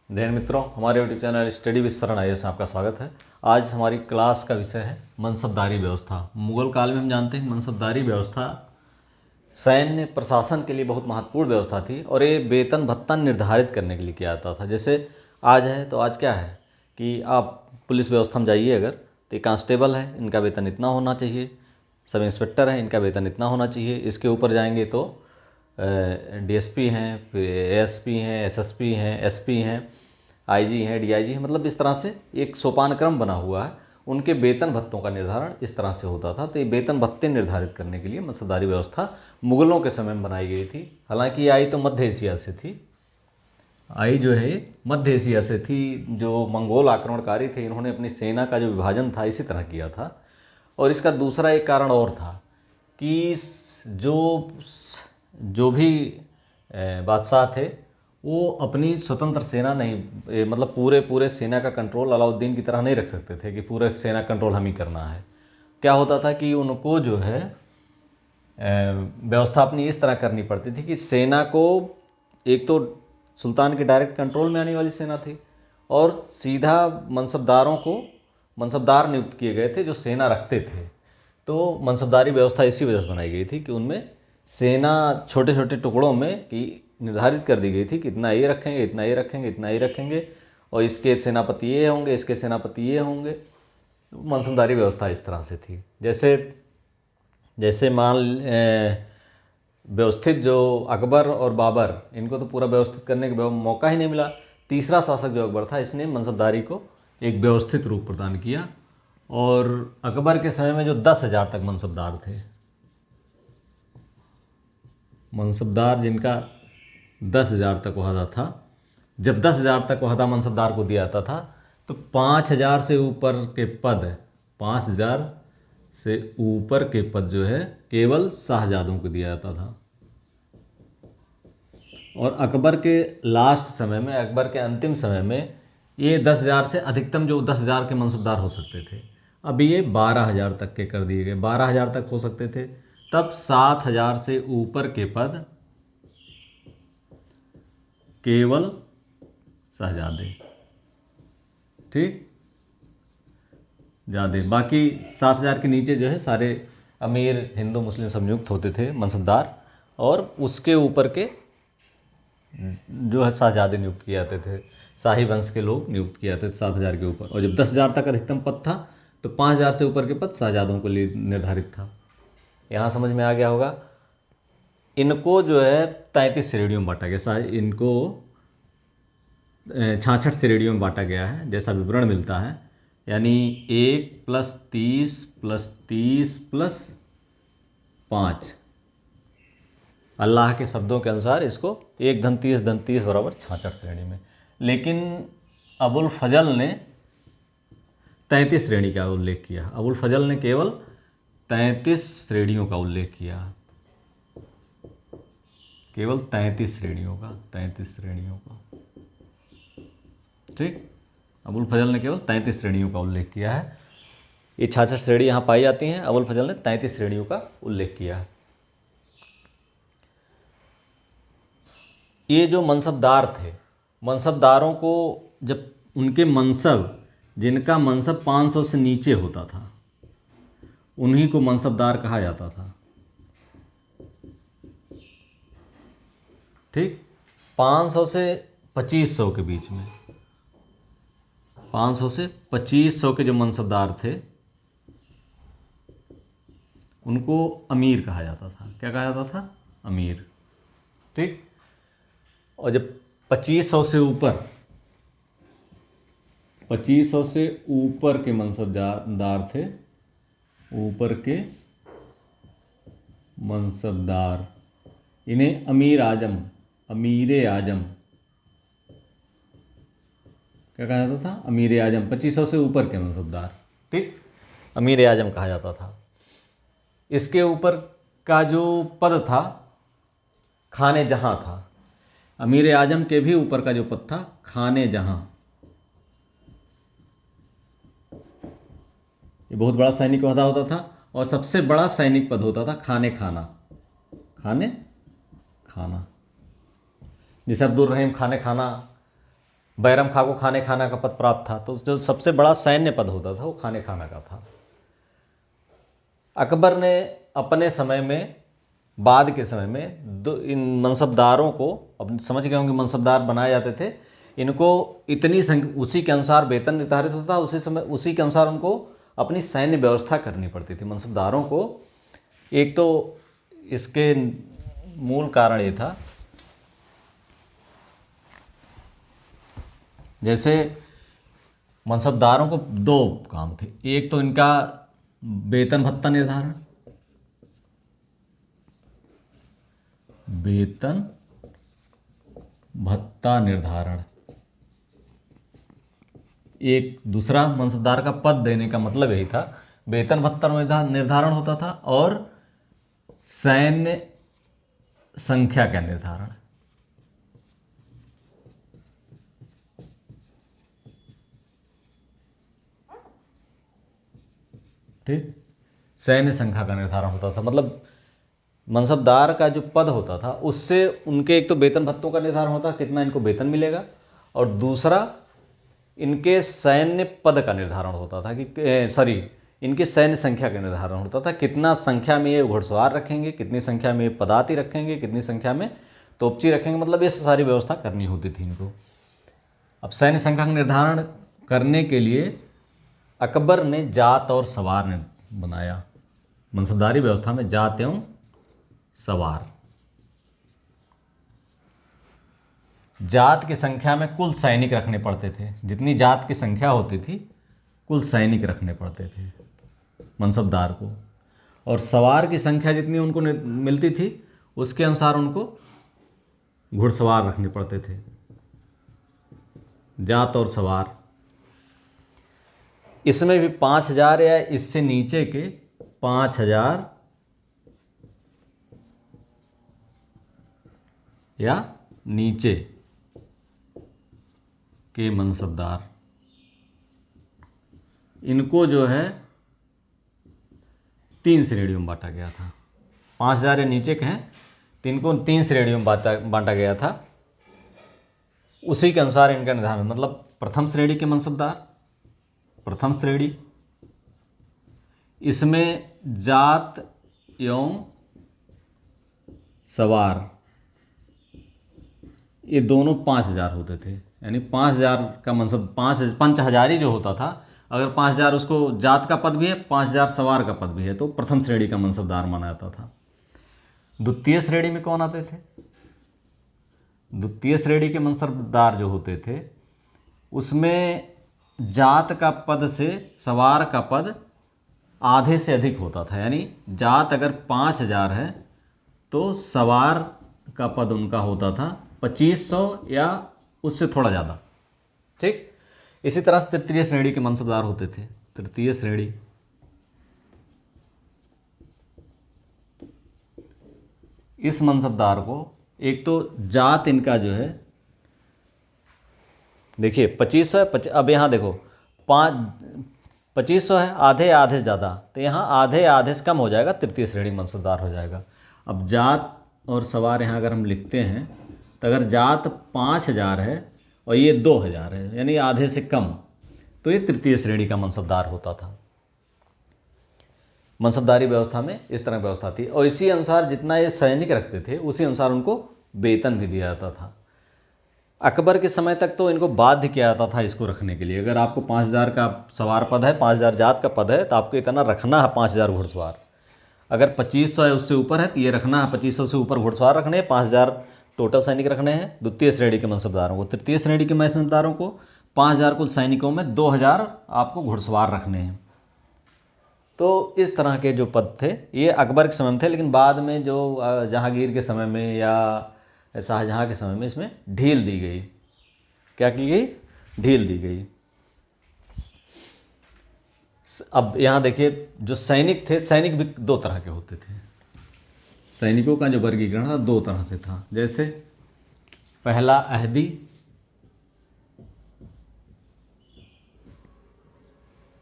Then मित्रों, हमारे YouTube channel study with शरण IAS में आपका स्वागत है। आज हमारी क्लास का विषय है मनसबदारी व्यवस्था। मुगल काल में हम जानते हैं मनसबदारी व्यवस्था सैन्य प्रशासन के लिए बहुत महत्वपूर्ण व्यवस्था थी और ये वेतन भत्ता निर्धारित करने के लिए किया जाता था। जैसे आज है तो आज क्या है कि आप पुलिस व्यवस्था में जाइए अगर, तो ये कांस्टेबल है, इनका वेतन इतना होना चाहिए, सब इंस्पेक्टर है, इनका वेतन इतना होना चाहिए। इसके ऊपर जाएंगे तो DSP हैं, फिर ASP हैं, SSP हैं, SP हैं, IG हैं, DIG हैं। मतलब इस तरह से एक सोपान क्रम बना हुआ है। उनके वेतन भत्तों का निर्धारण इस तरह से होता था। तो ये वेतन भत्ते निर्धारित करने के लिए मनसबदारी व्यवस्था मुगलों के समय में बनाई गई थी। हालांकि ये आई तो मध्य एशिया से थी, आई जो है मध्य एशिया से थी। जो मंगोल आक्रमणकारी थे, इन्होंने अपनी सेना का जो विभाजन था इसी तरह किया था। और इसका दूसरा एक कारण और था कि जो भी बादशाह थे वो अपनी स्वतंत्र सेना नहीं, मतलब पूरे सेना का कंट्रोल अलाउद्दीन की तरह नहीं रख सकते थे कि पूरे सेना कंट्रोल हम ही करना है। क्या होता था कि उनको जो है व्यवस्था अपनी इस तरह करनी पड़ती थी कि सेना को एक तो सुल्तान के डायरेक्ट कंट्रोल में आने वाली सेना थी और सीधा मनसबदार नियुक्त किए गए थे जो सेना रखते थे। तो मनसबदारी व्यवस्था इसी वजह से बनाई गई थी कि उनमें सेना छोटे छोटे टुकड़ों में कि निर्धारित कर दी गई थी कि इतना ये रखेंगे, इतना ये रखेंगे, इतना ये रखेंगे, और इसके सेनापति ये होंगे, इसके सेनापति ये होंगे। मनसबदारी व्यवस्था इस तरह से थी। जैसे जैसे व्यवस्थित जो अकबर और बाबर, इनको तो पूरा व्यवस्थित करने का मौका ही नहीं मिला। तीसरा शासक जो अकबर था, इसने मनसबदारी को एक व्यवस्थित रूप प्रदान किया। और अकबर के समय में जो 10,000 तक मनसबदार थे, मनसबदार जिनका 10,000 तक वहदा था, जब 10,000 तक वहदा मनसबदार को दिया जाता था तो 5,000 से ऊपर के पद, 5,000 से ऊपर के पद जो है केवल शाहजादों को दिया जाता था। और अकबर के लास्ट समय में, अकबर के अंतिम समय में ये 10,000 से अधिकतम जो 10,000 के मनसबदार हो सकते थे, अभी ये 12,000 तक के कर दिए गए। 12,000 तक हो सकते थे। तब 7,000 से ऊपर के पद केवल शहजादे, ठीक, ज़्यादा। बाकी 7,000 के नीचे जो है सारे अमीर, हिंदू, मुस्लिम सब नियुक्त होते थे मनसबदार। और उसके ऊपर के जो है शाहजादे नियुक्त किए जाते थे, शाही वंश के लोग नियुक्त किए जाते थे 7,000 के ऊपर। और जब 10,000 तक अधिकतम पद था तो 5,000 से ऊपर के पद शाहजादों के लिए निर्धारित था। यहाँ समझ में आ गया होगा। इनको जो है 33 श्रेणियों में बांटा गया। इनको 66 श्रेणियों में बांटा गया है जैसा विवरण मिलता है। यानी 1 + 30 + 30 + 5, अल्लाह के शब्दों के अनुसार इसको 1 × 30 × 30 = 66 श्रेणी में। लेकिन अबुल फजल ने 33 श्रेणी का उल्लेख किया। अबुल फजल ने केवल 33 श्रेणियों का उल्लेख किया, केवल 33 श्रेणियों का, 33 श्रेणियों का, ठीक। अबुल फजल ने केवल 33 श्रेणियों का उल्लेख किया है। ये 66 श्रेणी यहाँ पाई जाती हैं, अबुल फजल ने 33 श्रेणियों का उल्लेख किया है। ये जो मनसबदार थे, मनसबदारों को जब उनके मनसब, जिनका मनसब 500 से नीचे होता था, उन्हीं को मनसबदार कहा जाता था, ठीक। 500 से 2500 के बीच में, 500 से 2500 के जो मनसबदार थे उनको अमीर कहा जाता था। क्या कहा जाता था? अमीर, ठीक। और जब 2500 से ऊपर, 2500 से ऊपर के मनसबदार थे, ऊपर के मनसबदार, इन्हें अमीर आजम, अमीर आजम क्या कहा जाता था? अमीर आजम। 2500 से ऊपर के मनसबदार, ठीक, अमीर आजम कहा जाता था। इसके ऊपर का जो पद था खाने जहां था। अमीर आजम के भी ऊपर का जो पद था खाने जहां, ये बहुत बड़ा सैनिक ओहदा होता था। और सबसे बड़ा सैनिक पद होता था खाने खाना, खाने खाना। जैसे अब्दुल रहीम खाने खाना बैरम खां को खाने खाना का पद प्राप्त था। तो जो सबसे बड़ा सैन्य पद होता था वो खाने खाना का था। अकबर ने अपने समय में, बाद के समय में इन मनसबदारों को, अब समझ गए होंगे मनसबदार बनाए जाते थे, इनको इतनी उसी के अनुसार वेतन निर्धारित होता था, उसी के अनुसार उनको अपनी सैन्य व्यवस्था करनी पड़ती थी मनसबदारों को। एक तो इसके मूल कारण ये था, जैसे मनसबदारों को दो काम थे। एक तो इनका वेतन भत्ता निर्धारण, वेतन भत्ता निर्धारण। एक दूसरा मनसबदार का पद देने का मतलब यही था, वेतन भत्ता निर्धारण होता था और सैन्य संख्या का निर्धारण। ठीक, सैन्य संख्या का निर्धारण होता था। मतलब मनसबदार का जो पद होता था उससे उनके एक तो वेतन भत्तों का निर्धारण होता, कितना इनको वेतन मिलेगा, और दूसरा इनके सैन्य पद का निर्धारण होता था कि इनकी सैन्य संख्या का निर्धारण होता था, कितना संख्या में ये घुड़सवार रखेंगे, कितनी संख्या में ये पदाती रखेंगे, कितनी संख्या में तोपची रखेंगे। मतलब ये सारी व्यवस्था करनी होती थी इनको। अब सैन्य संख्या का निर्धारण करने के लिए अकबर ने जात और सवार ने बनाया। मनसबदारी व्यवस्था में जात एवं सवार, जात की संख्या में कुल सैनिक रखने पड़ते थे। जितनी जात की संख्या होती थी कुल सैनिक रखने पड़ते थे मनसबदार को, और सवार की संख्या जितनी उनको मिलती थी उसके अनुसार उनको घुड़सवार रखने पड़ते थे। जात और सवार, इसमें भी 5,000 या इससे नीचे के 5,000 या नीचे के मनसबदार, इनको जो है 3 श्रेणियों में बांटा गया था। 5,000 या नीचे के हैं तो इनको 3 श्रेणियों में बांटा गया था। उसी के अनुसार इनका निर्धारण, मतलब प्रथम श्रेणी के मनसबदार, प्रथम श्रेणी, इसमें जात एवं सवार ये दोनों 5,000 होते थे। यानी 5,000 का मनसब, पंच हजारी जो होता था, अगर 5,000 उसको जात का पद भी है, 5,000 सवार का पद भी है, तो प्रथम श्रेणी का मनसबदार माना जाता था। द्वितीय श्रेणी में कौन आते थे? द्वितीय श्रेणी के मनसबदार जो होते थे उसमें जात का पद से सवार का पद आधे से अधिक होता था। यानी जात अगर 5,000 है तो सवार का पद उनका होता था 2,500 या उससे थोड़ा ज़्यादा। ठीक, इसी तरह से तृतीय श्रेणी के मनसबदार होते थे। तृतीय श्रेणी, इस मनसबदार को एक तो जात इनका जो है, देखिए 2,500 अब यहाँ देखो 2,500 है, आधे आधे से ज़्यादा, तो यहाँ आधे आधे से कम हो जाएगा, तृतीय श्रेणी मनसबदार हो जाएगा। अब जात और सवार यहाँ अगर हम लिखते हैं तो अगर जात 5,000 है और ये 2,000 है, यानी आधे से कम, तो ये तृतीय श्रेणी का मनसबदार होता था। मनसबदारी व्यवस्था में इस तरह व्यवस्था थी, और इसी अनुसार जितना ये सैनिक रखते थे उसी अनुसार उनको वेतन भी दिया जाता था। अकबर के समय तक तो इनको बाध्य किया जाता था इसको रखने के लिए। अगर आपको 5,000 का सवार पद है, 5,000 जात का पद है, तो आपको इतना रखना है 5,000 घुड़सवार। अगर 2,500 है उससे ऊपर है तो ये रखना है, 2,500 से ऊपर घुड़सवार रखने हैं, 5,000 टोटल सैनिक रखने हैं द्वितीय श्रेणी के मनसबदारों को। तृतीय श्रेणी के मनसबदारों को 5,000 कुल सैनिकों में 2,000 आपको घुड़सवार रखने हैं। तो इस तरह के जो पद थे ये अकबर के समय में थे, लेकिन बाद में जो जहांगीर के समय में या शाहजहाँ के समय में इसमें ढील दी गई। क्या की गई? ढील दी गई। अब यहाँ देखिए, जो सैनिक थे, सैनिक भी 2 तरह के होते थे। सैनिकों का जो वर्गीकरण था 2 तरह से था। जैसे पहला अहदी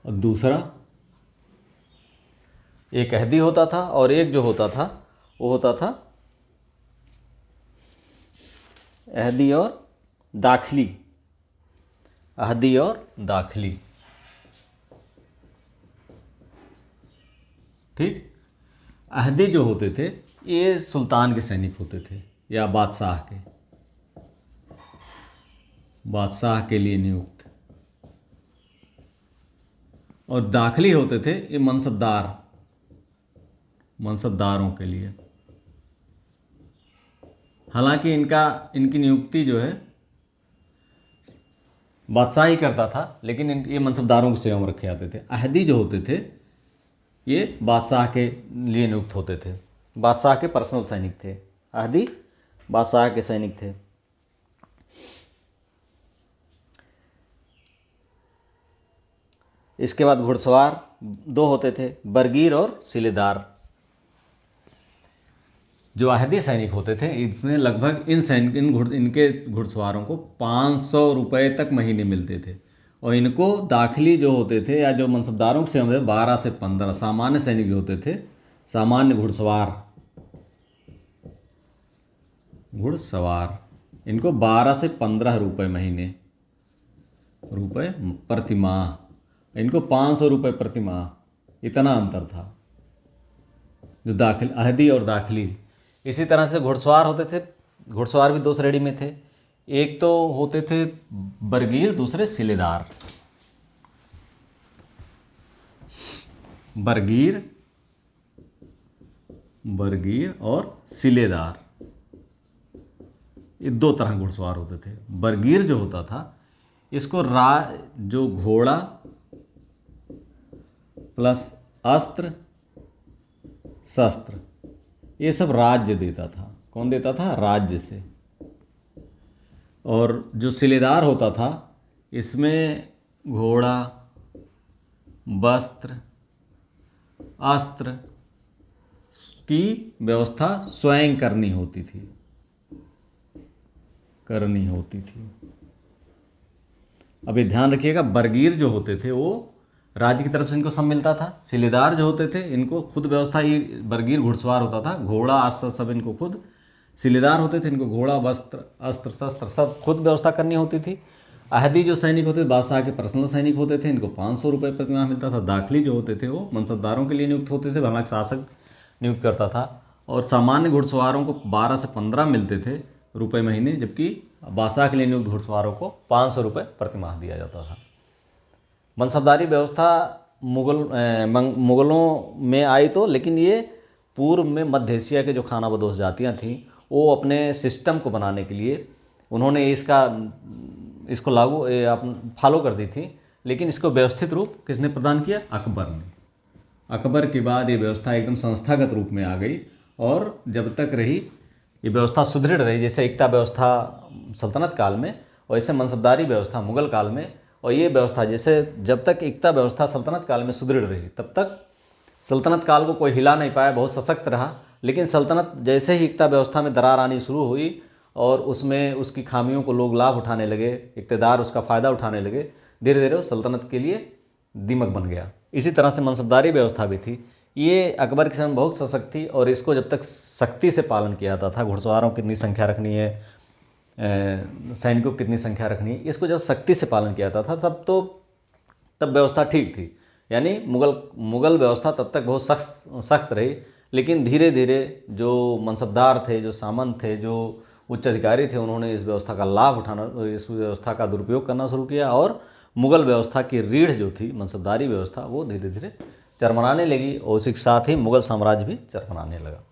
और दूसरा, एक अहदी होता था और एक जो होता था वो होता था अहदी और दाखिली। अहदी और दाखिली। ठीक, अहदी जो होते थे ये सुल्तान के सैनिक होते थे या बादशाह के लिए नियुक्त, और दाखिली होते थे ये मनसबदारों के लिए। हालांकि इनकी नियुक्ति जो है बादशाह ही करता था, लेकिन ये मनसबदारों की सेवा में रखे जाते थे। अहदी जो होते थे ये बादशाह के लिए नियुक्त होते थे, बादशाह के पर्सनल सैनिक थे। अहदी बादशाह के सैनिक थे। इसके बाद घुड़सवार दो होते थे, बरगीर और सिलेदार। जो अहदी सैनिक होते थे इसमें लगभग इनके घुड़सवारों को 500 रुपये तक महीने मिलते थे, और इनको दाखिली जो होते थे या जो मनसबदारों के सेवा में 12 से 15 सामान्य सैनिक जो होते थे, सामान्य घुड़सवार इनको 12 से 15 रुपये प्रति माह, इनको 500 रुपये प्रति माह, इतना अंतर था जो अहदी और दाखिली। इसी तरह से घुड़सवार होते थे, घुड़सवार भी दो श्रेणी में थे, एक तो होते थे बरगीर, दूसरे सिलेदार। बरगीर और सिलेदार, ये दो तरह घुड़सवार होते थे। बरगीर जो होता था इसको जो घोड़ा प्लस अस्त्र शस्त्र ये सब राज्य देता था। कौन देता था? राज्य से। और जो सिलेदार होता था इसमें घोड़ा, वस्त्र, अस्त्र की व्यवस्था स्वयं करनी होती थी। अभी ध्यान रखिएगा, बरगीर जो होते थे वो राज्य की तरफ से इनको सब मिलता था। सिलेदार जो होते थे इनको खुद व्यवस्था, ये बरगीर घुड़सवार होता था, घोड़ा अस्त्र सब इनको खुद। सिलेदार होते थे इनको घोड़ा, वस्त्र, अस्त्र शस्त्र सब खुद व्यवस्था करनी होती थी। अहदी जो सैनिक होते थे बादशाह के पर्सनल सैनिक होते थे, इनको 500 रुपये प्रति माह मिलता था। दाखिली जो होते थे वो मनसबदारों के लिए नियुक्त होते थे, हालांकि शासक नियुक्त करता था। और सामान्य घुड़सवारों को 12 से 15 मिलते थे रुपये महीने, जबकि बादशाह के लिए नियुक्त घुड़सवारों को 500 रुपये प्रति माह दिया जाता था। मनसबदारी व्यवस्था मुगलों में आई तो, लेकिन ये पूर्व में मध्य एशिया के जो खानाबदोश जातियाँ थीं वो अपने सिस्टम को बनाने के लिए उन्होंने इसको फॉलो कर दी थी। लेकिन इसको व्यवस्थित रूप किसने प्रदान किया? अकबर ने। अकबर के बाद ये व्यवस्था एकदम संस्थागत रूप में आ गई, और जब तक रही ये व्यवस्था सुदृढ़ रही। जैसे एकता व्यवस्था सल्तनत काल में, वैसे मनसबदारी व्यवस्था मुगल काल में, और ये व्यवस्था जैसे जब तक एकता व्यवस्था सल्तनत काल में सुदृढ़ रही तब तक सल्तनत काल को कोई हिला नहीं पाया, बहुत सशक्त रहा। लेकिन सल्तनत जैसे ही एकता व्यवस्था में दरार आनी शुरू हुई और उसमें उसकी खामियों को लोग लाभ उठाने लगे, इक़्तिदार उसका फ़ायदा उठाने लगे, धीरे धीरे वो सल्तनत के लिए दीमक बन गया। इसी तरह से मनसबदारी व्यवस्था भी थी, ये अकबर के समय बहुत सशक्त थी, और इसको जब तक सख्ती से पालन किया जाता था, घुड़सवारों की कितनी संख्या रखनी है, सैनिकों की कितनी संख्या रखनी है, इसको जब सख्ती से पालन किया जाता था तब व्यवस्था ठीक थी। यानी मुगल व्यवस्था तब तक बहुत सख्त रही। लेकिन धीरे धीरे जो मनसबदार थे, जो सामंत थे, जो उच्च अधिकारी थे, उन्होंने इस व्यवस्था का लाभ उठाना, इस व्यवस्था का दुरुपयोग करना शुरू किया, और मुगल व्यवस्था की रीढ़ जो थी मनसबदारी व्यवस्था वो धीरे धीरे चरमराने लगी, और उसी के साथ ही मुगल साम्राज्य भी चरमराने लगा।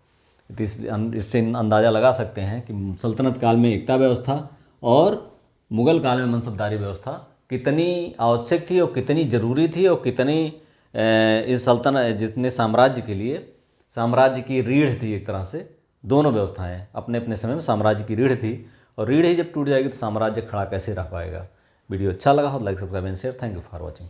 इससे अंदाज़ा लगा सकते हैं कि सल्तनत काल में एकता व्यवस्था और मुगल काल में मनसबदारी व्यवस्था कितनी आवश्यक थी और कितनी ज़रूरी थी, और कितनी इस सल्तनत जितने साम्राज्य के लिए साम्राज्य की रीढ़ थी। एक तरह से दोनों व्यवस्थाएं अपने अपने समय में साम्राज्य की रीढ़ थी, और रीढ़ ही जब टूट जाएगी तो साम्राज्य खड़ा कैसे रह पाएगा। वीडियो अच्छा लगा हो तो like, subscribe and share. Thank you for watching.